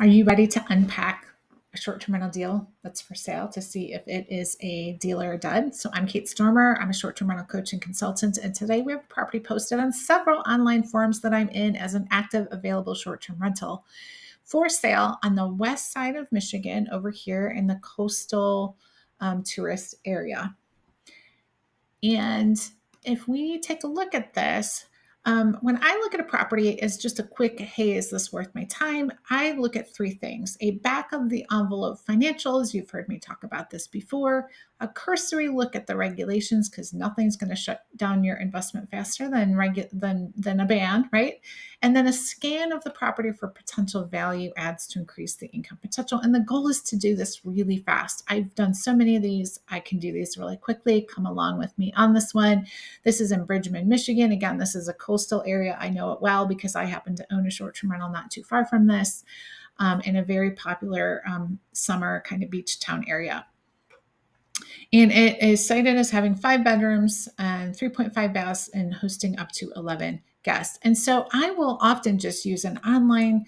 Are you ready to unpack a short-term rental deal that's for sale to see if it is a deal or a dud? So I'm Kate Stormer. I'm a short-term rental coach and consultant. And today we have a property posted on several online forums that I'm in as an active available short-term rental for sale on the west side of Michigan over here in the coastal tourist area. And if we take a look at this, when I look at a property as just a quick, hey, is this worth my time? I look at three things: a back of the envelope financials. You've heard me talk about this before. A cursory look at the regulations, because nothing's going to shut down your investment faster than a ban, right? And then a scan of the property for potential value adds to increase the income potential. And the goal is to do this really fast. I've done so many of these. I can do these really quickly. Come along with me on this one. This is in Bridgman, Michigan. Again, this is a coastal area. I know it well because I happen to own a short-term rental not too far from this, in a very popular summer kind of beach town area. And it is cited as having 5 bedrooms and 3.5 baths and hosting up to 11 guests. And so I will often just use an online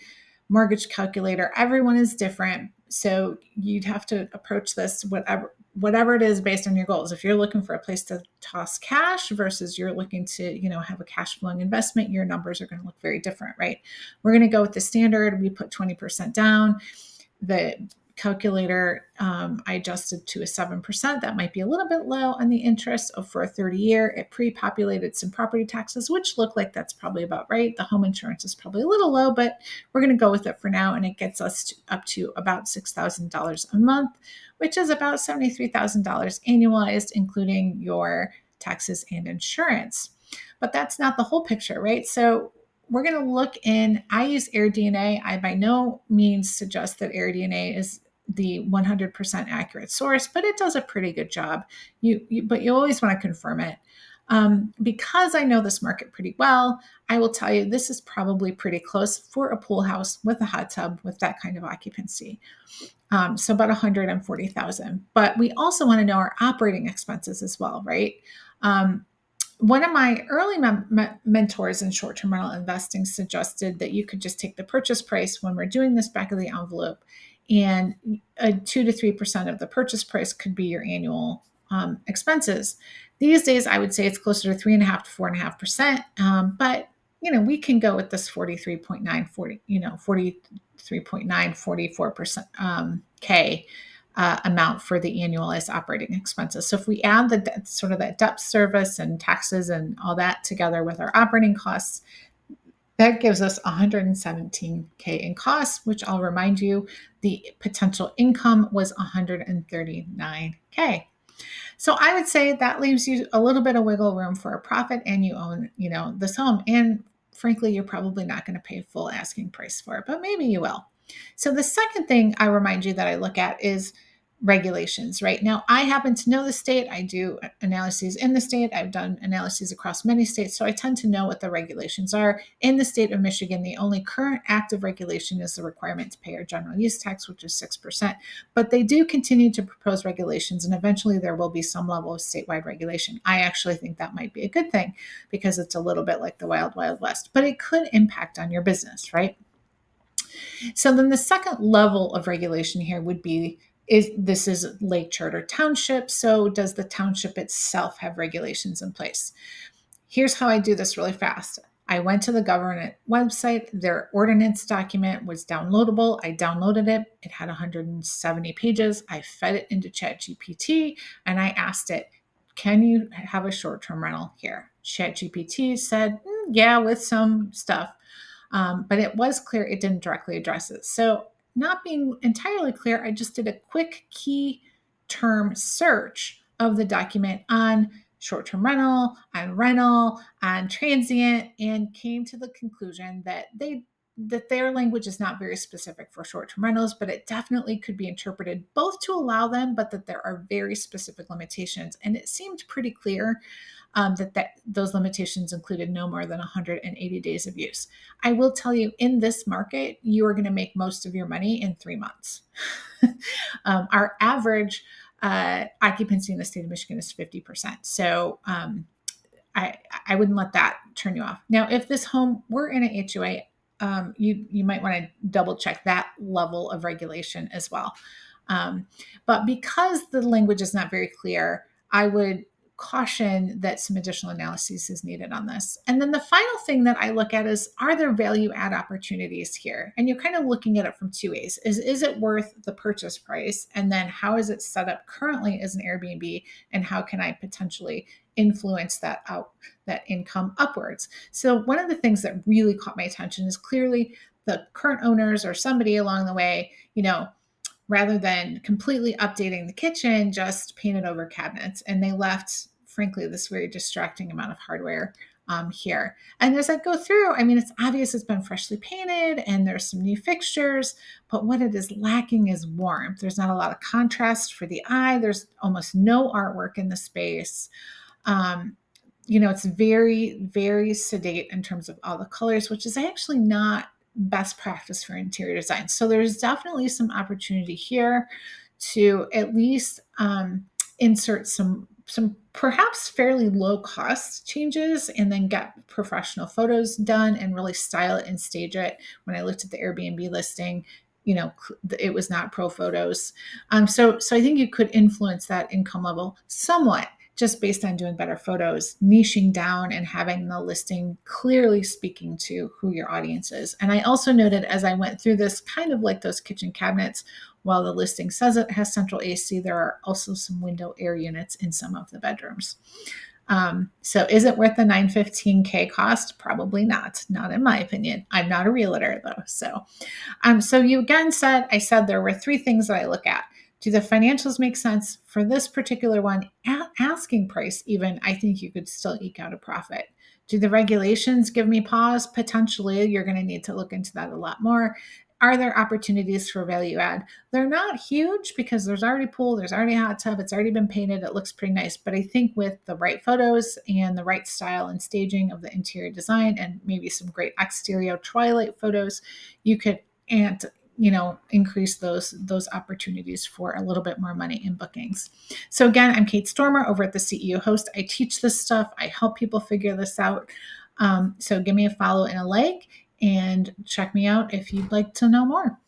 mortgage calculator. Everyone is different. So you'd have to approach this whatever it is based on your goals. If you're looking for a place to toss cash versus you're looking to, have a cash flowing investment, your numbers are going to look very different, right? We're going to go with the standard. We put 20% down. The calculator, I adjusted to a 7%. That might be a little bit low on the interest for a 30-year. It pre-populated some property taxes, which look like that's probably about right. The home insurance is probably a little low, but we're going to go with it for now. And it gets us up to about $6,000 a month, which is about $73,000 annualized, including your taxes and insurance. But that's not the whole picture, right? So we're going to look in. I use AirDNA. I by no means suggest that AirDNA is the 100% accurate source, but it does a pretty good job. But you always want to confirm it. Because I know this market pretty well, I will tell you this is probably pretty close for a pool house with a hot tub with that kind of occupancy. So about 140,000. But we also want to know our operating expenses as well, right? One of my early mentors in short-term rental investing suggested that you could just take the purchase price when we're doing this back of the envelope, and 2 to 3% of the purchase price could be your annual expenses. These days, I would say it's closer to 3.5 to 4.5%. But we can go with this 43.9, 43.9, 44% K amount for the annualized operating expenses. So if we add the sort of that debt service and taxes and all that together with our operating costs, that gives us 117K in costs, which I'll remind you, the potential income was 139K. So I would say that leaves you a little bit of wiggle room for a profit, and you own, this home. And frankly, you're probably not going to pay full asking price for it, but maybe you will. So the second thing I remind you that I look at is regulations. Right now, I happen to know the state. I do analyses in the state. I've done analyses across many states, so I tend to know what the regulations are. In the state of Michigan, the only current active regulation is the requirement to pay our general use tax, which is 6%. But they do continue to propose regulations, and eventually there will be some level of statewide regulation. I actually think that might be a good thing because it's a little bit like the wild, wild west, but it could impact on your business, right? So then the second level of regulation here would be, this is Lake Charter Township. So does the township itself have regulations in place? Here's how I do this really fast. I went to the government website. Their ordinance document was downloadable. I downloaded it. It had 170 pages. I fed it into ChatGPT and I asked it, can you have a short-term rental here? ChatGPT said, yeah, with some stuff. But it was clear it didn't directly address it. So not being entirely clear, I just did a quick key term search of the document on short-term rental, on transient, and came to the conclusion that their language is not very specific for short-term rentals, but it definitely could be interpreted both to allow them, but that there are very specific limitations. And it seemed pretty clear that those limitations included no more than 180 days of use. I will tell you, in this market, you are going to make most of your money in 3 months. Our average occupancy in the state of Michigan is 50%. So I wouldn't let that turn you off. Now, if this home were in an HOA, you might want to double check that level of regulation as well. But because the language is not very clear, I would caution that some additional analysis is needed on this. And then the final thing that I look at is, are there value add opportunities here? And you're kind of looking at it from two ways. Is it worth the purchase price? And then how is it set up currently as an Airbnb? And how can I potentially influence that income upwards? So one of the things that really caught my attention is clearly the current owners or somebody along the way, rather than completely updating the kitchen, just painted over cabinets. And they left, frankly, this very distracting amount of hardware here. And as I go through, it's obvious it's been freshly painted and there's some new fixtures, but what it is lacking is warmth. There's not a lot of contrast for the eye. There's almost no artwork in the space. It's very, very sedate in terms of all the colors, which is actually not best practice for interior design. So there's definitely some opportunity here to at least insert some perhaps fairly low cost changes and then get professional photos done and really style it and stage it. When I looked at the Airbnb listing, it was not pro photos. So I think you could influence that income level somewhat just based on doing better photos, niching down and having the listing clearly speaking to who your audience is. And I also noted as I went through this, kind of like those kitchen cabinets, while the listing says it has central AC, there are also some window air units in some of the bedrooms. So is it worth the $915K cost? Probably not in my opinion. I'm not a realtor though. So you again said, I said there were three things that I look at. Do the financials make sense for this particular one? At asking price, even, I think you could still eke out a profit. Do the regulations give me pause? Potentially, you're going to need to look into that a lot more. Are there opportunities for value add? They're not huge because there's already pool, there's already a hot tub, it's already been painted, it looks pretty nice. But I think with the right photos and the right style and staging of the interior design and maybe some great exterior twilight photos, you could increase those opportunities for a little bit more money in bookings. So again, I'm Kate Stormer over at the CEO Host. I teach this stuff. I help people figure this out. So give me a follow and a like, and check me out if you'd like to know more.